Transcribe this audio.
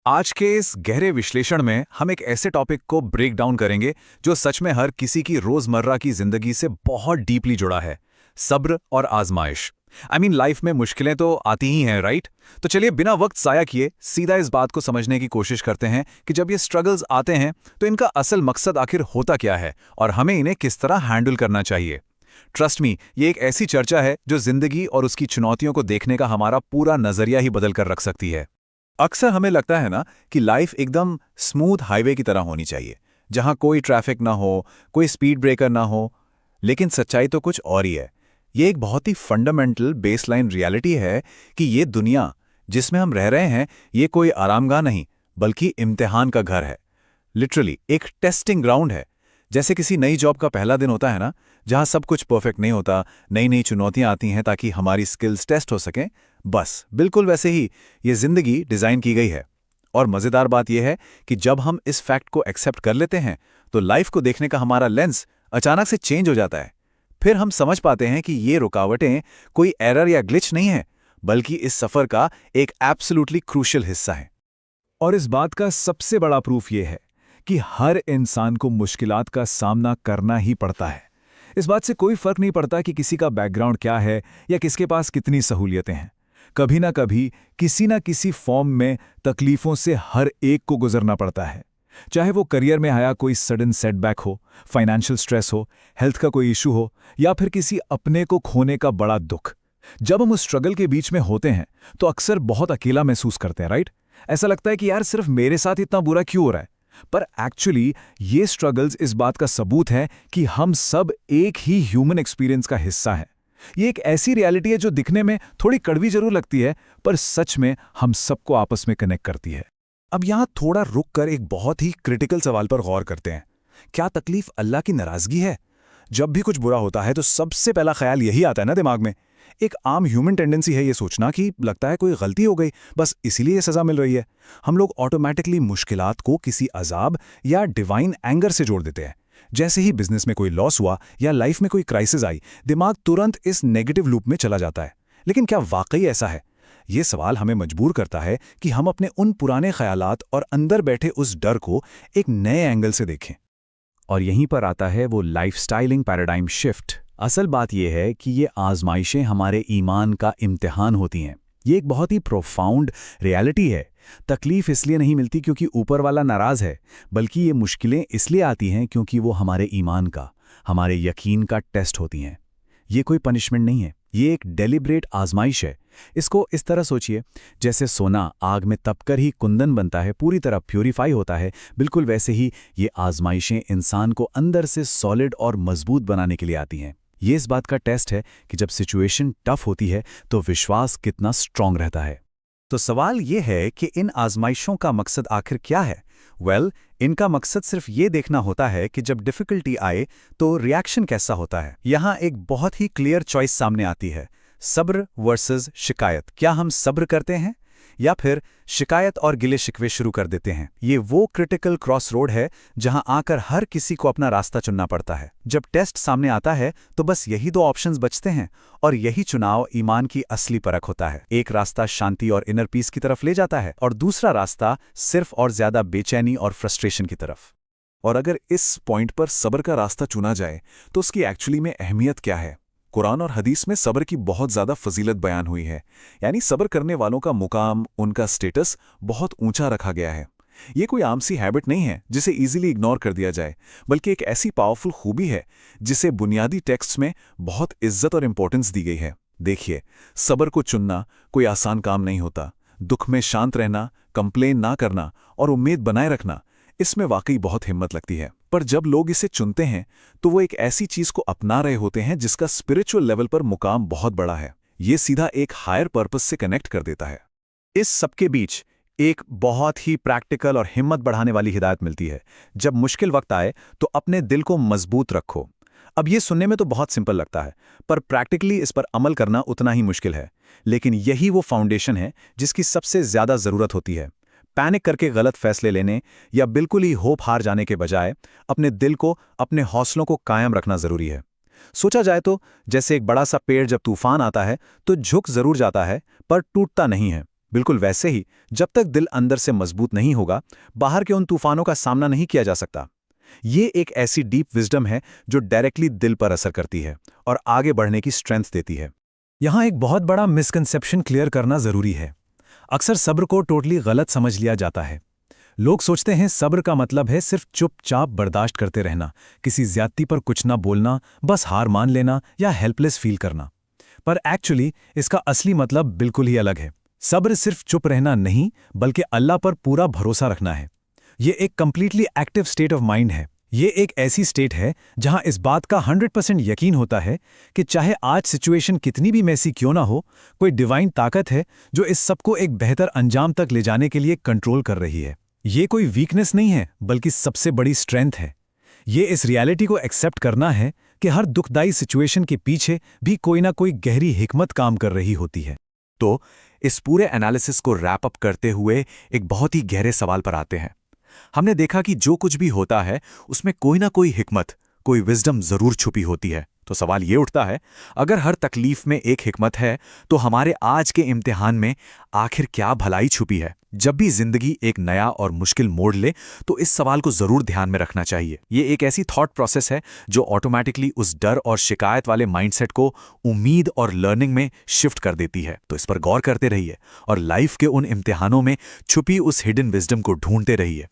आज के इस गहरे विश्लेषण में हम एक ऐसे टॉपिक को ब्रेक डाउन करेंगे जो सच में हर किसी की रोजमर्रा की जिंदगी से बहुत डीपली जुड़ा है। सब्र और आजमाइश। लाइफ में मुश्किलें तो आती ही हैं, राइट? तो चलिए बिना वक्त ज़ाया किए सीधा इस बात को समझने की कोशिश करते हैं कि जब ये स्ट्रगल्स आते हैं तो इनका असल मकसद आखिर होता क्या है और हमें इन्हें किस तरह हैंडल करना चाहिए। ट्रस्ट मी, ये एक ऐसी चर्चा है जो जिंदगी और उसकी चुनौतियों को देखने का हमारा पूरा नजरिया ही बदल कर रख सकती है। अक्सर हमें लगता है ना कि लाइफ एकदम स्मूथ हाईवे की तरह होनी चाहिए, जहां कोई ट्रैफिक ना हो, कोई स्पीड ब्रेकर ना हो। लेकिन सच्चाई तो कुछ और ही है। ये एक बहुत ही फंडामेंटल बेसलाइन रियलिटी है कि ये दुनिया जिसमें हम रह रहे हैं, ये कोई आरामगाह नहीं, बल्कि इम्तिहान का घर है। लिटरली एक टेस्टिंग ग्राउंड है। जैसे किसी नई जॉब का पहला दिन होता है ना, जहां सब कुछ परफेक्ट नहीं होता, नई नई चुनौतियां आती हैं ताकि हमारी स्किल्स टेस्ट हो सकें। बस बिल्कुल वैसे ही ये जिंदगी डिजाइन की गई है। और मजेदार बात यह है कि जब हम इस फैक्ट को एक्सेप्ट कर लेते हैं तो लाइफ को देखने का हमारा लेंस अचानक से चेंज हो जाता है। फिर हम समझ पाते हैं कि ये रुकावटें कोई एरर या ग्लिच नहीं है, बल्कि इस सफर का एक एब्सोल्युटली क्रूशियल हिस्सा है। और इस बात का सबसे बड़ा प्रूफ ये है कि हर इंसान को मुश्किलात का सामना करना ही पड़ता है। इस बात से कोई फर्क नहीं पड़ता कि किसी का बैकग्राउंड क्या है या किसके पास कितनी सहूलियतें हैं। कभी ना कभी किसी ना किसी फॉर्म में तकलीफों से हर एक को गुजरना पड़ता है। चाहे वो करियर में आया कोई सडन सेटबैक हो, फाइनेंशियल स्ट्रेस हो, हेल्थ का कोई इशू हो, या फिर किसी अपने को खोने का बड़ा दुख। जब हम उस स्ट्रगल के बीच में होते हैं तो अक्सर बहुत अकेला महसूस करते हैं, राइट? ऐसा लगता है कि यार सिर्फ मेरे साथ इतना बुरा क्यों हो रहा है। पर एक्चुअली ये स्ट्रगल्स इस बात का सबूत है कि हम सब एक ही ह्यूमन एक्सपीरियंस का हिस्सा हैं। ये एक ऐसी रियलिटी है जो दिखने में थोड़ी कड़वी जरूर लगती है, पर सच में हम सबको आपस में कनेक्ट करती है। अब यहां थोड़ा रुक कर एक बहुत ही क्रिटिकल सवाल पर गौर करते हैं। क्या तकलीफ अल्लाह की नाराजगी है? जब भी कुछ बुरा होता है तो सबसे पहला ख्याल यही आता है ना दिमाग में। एक आम ह्यूमन टेंडेंसी है ये सोचना कि लगता है कोई गलती हो गई, बस इसीलिए ये सजा मिल रही है। हम लोग ऑटोमेटिकली मुश्किलात को किसी अजाब या डिवाइन एंगर से जोड़ देते हैं। जैसे ही बिजनेस में कोई लॉस हुआ या लाइफ में कोई क्राइसिस आई, दिमाग तुरंत इस नेगेटिव लूप में चला जाता है। लेकिन क्या वाकई ऐसा है? ये सवाल हमें मजबूर करता है कि हम अपने उन पुराने ख्यालात और अंदर बैठे उस डर को एक नए एंगल से देखें। और यहीं पर आता है वो लाइफस्टाइलिंग पैराडाइम शिफ्ट। असल बात यह है कि ये आजमाइशें हमारे ईमान का इम्तिहान होती हैं। ये एक बहुत ही प्रोफाउंड रियलिटी है। तकलीफ इसलिए नहीं मिलती क्योंकि ऊपर वाला नाराज है, बल्कि ये मुश्किलें इसलिए आती हैं क्योंकि वो हमारे ईमान का, हमारे यकीन का टेस्ट होती हैं। ये कोई पनिशमेंट नहीं है, ये एक डेलिब्रेट आजमाइश है। इसको इस तरह सोचिए, जैसे सोना आग में तपकर ही कुंदन बनता है, पूरी तरह प्यूरिफाई होता है, बिल्कुल वैसे ही ये आजमाइशें इंसान को अंदर से सॉलिड और मजबूत बनाने के लिए आती हैं। ये इस बात का टेस्ट है कि जब सिचुएशन टफ होती है तो विश्वास कितना स्ट्रांग रहता है। तो सवाल ये है कि इन आजमाइशों का मकसद आखिर क्या है? इनका मकसद सिर्फ ये देखना होता है कि जब डिफिकल्टी आए तो रिएक्शन कैसा होता है। यहाँ एक बहुत ही क्लियर चॉइस सामने आती है, सब्र वर्सेस शिकायत। क्या हम सब्र करते हैं या फिर शिकायत और गिले शिकवे शुरू कर देते हैं? ये वो क्रिटिकल क्रॉस रोड है जहां आकर हर किसी को अपना रास्ता चुनना पड़ता है। जब टेस्ट सामने आता है तो बस यही दो ऑप्शंस बचते हैं, और यही चुनाव ईमान की असली परख होता है। एक रास्ता शांति और इनर पीस की तरफ ले जाता है, और दूसरा रास्ता सिर्फ और ज्यादा बेचैनी और फ्रस्ट्रेशन की तरफ। और अगर इस पॉइंट पर सब्र का रास्ता चुना जाए तो उसकी एक्चुअली में अहमियत क्या है? कुरान और हदीस में सब्र की बहुत ज़्यादा फजीलत बयान हुई है। यानी सब्र करने वालों का मुकाम, उनका स्टेटस बहुत ऊंचा रखा गया है। ये कोई आम सी हैबिट नहीं है जिसे इजीली इग्नोर कर दिया जाए, बल्कि एक ऐसी पावरफुल खूबी है जिसे बुनियादी टेक्स्ट में बहुत इज्जत और इंपॉर्टेंस दी गई है। देखिए, सब्र को चुनना कोई आसान काम नहीं होता। दुख में शांत रहना, कंप्लेन ना करना और उम्मीद बनाए रखना, इसमें वाकई बहुत हिम्मत लगती है। पर जब लोग इसे चुनते हैं तो वो एक ऐसी चीज को अपना रहे होते हैं जिसका स्पिरिचुअल लेवल पर मुकाम बहुत बड़ा है। ये सीधा एक हायर पर्पस से कनेक्ट कर देता है। इस सबके बीच एक बहुत ही प्रैक्टिकल और हिम्मत बढ़ाने वाली हिदायत मिलती है। जब मुश्किल वक्त आए तो अपने दिल को मजबूत रखो। अब ये सुनने में तो बहुत सिंपल लगता है, पर प्रैक्टिकली इस पर अमल करना उतना ही मुश्किल है। लेकिन यही वो फाउंडेशन है जिसकी सबसे ज्यादा जरूरत होती है। पैनिक करके गलत फैसले लेने या बिल्कुल ही होप हार जाने के बजाय अपने दिल को, अपने हौसलों को कायम रखना जरूरी है। सोचा जाए तो जैसे एक बड़ा सा पेड़ जब तूफान आता है तो झुक जरूर जाता है, पर टूटता नहीं है। बिल्कुल वैसे ही जब तक दिल अंदर से मजबूत नहीं होगा, बाहर के उन तूफानों का सामना नहीं किया जा सकता। ये एक ऐसी डीप विजडम है जो डायरेक्टली दिल पर असर करती है और आगे बढ़ने की स्ट्रेंथ देती है। यहाँ एक बहुत बड़ा मिसकंसेप्शन क्लियर करना जरूरी है। अक्सर सब्र को टोटली गलत समझ लिया जाता है। लोग सोचते हैं सब्र का मतलब है सिर्फ चुपचाप बर्दाश्त करते रहना, किसी ज्यादती पर कुछ ना बोलना, बस हार मान लेना या हेल्पलेस फील करना। पर एक्चुअली इसका असली मतलब बिल्कुल ही अलग है। सब्र सिर्फ चुप रहना नहीं, बल्कि अल्लाह पर पूरा भरोसा रखना है। ये एक completely active state of mind है। ये एक ऐसी स्टेट है जहां इस बात का 100% यकीन होता है कि चाहे आज सिचुएशन कितनी भी मैसी क्यों ना हो, कोई डिवाइन ताकत है जो इस सबको एक बेहतर अंजाम तक ले जाने के लिए कंट्रोल कर रही है। ये कोई वीकनेस नहीं है, बल्कि सबसे बड़ी स्ट्रेंथ है। ये इस रियलिटी को एक्सेप्ट करना है कि हर दुखदाई सिचुएशन के पीछे भी कोई ना कोई गहरी हिकमत काम कर रही होती है। तो इस पूरे एनालिसिस को रैप अप करते हुए एक बहुत ही गहरे सवाल पर आते हैं। हमने देखा कि जो कुछ भी होता है उसमें कोई ना कोई हिकमत, कोई विजडम जरूर छुपी होती है। तो सवाल ये उठता है, अगर हर तकलीफ में एक हिकमत है, तो हमारे आज के इम्तिहान में आखिर क्या भलाई छुपी है? जब भी जिंदगी एक नया और मुश्किल मोड़ ले, तो इस सवाल को जरूर ध्यान में रखना चाहिए। ये एक ऐसी थॉट प्रोसेस है जो ऑटोमेटिकली उस डर और शिकायत वाले माइंडसेट को उम्मीद और लर्निंग में शिफ्ट कर देती है। तो इस पर गौर करते रहिए और लाइफ के उन इम्तिहानों में छुपी उस हिडन विजडम को ढूंढते रहिए।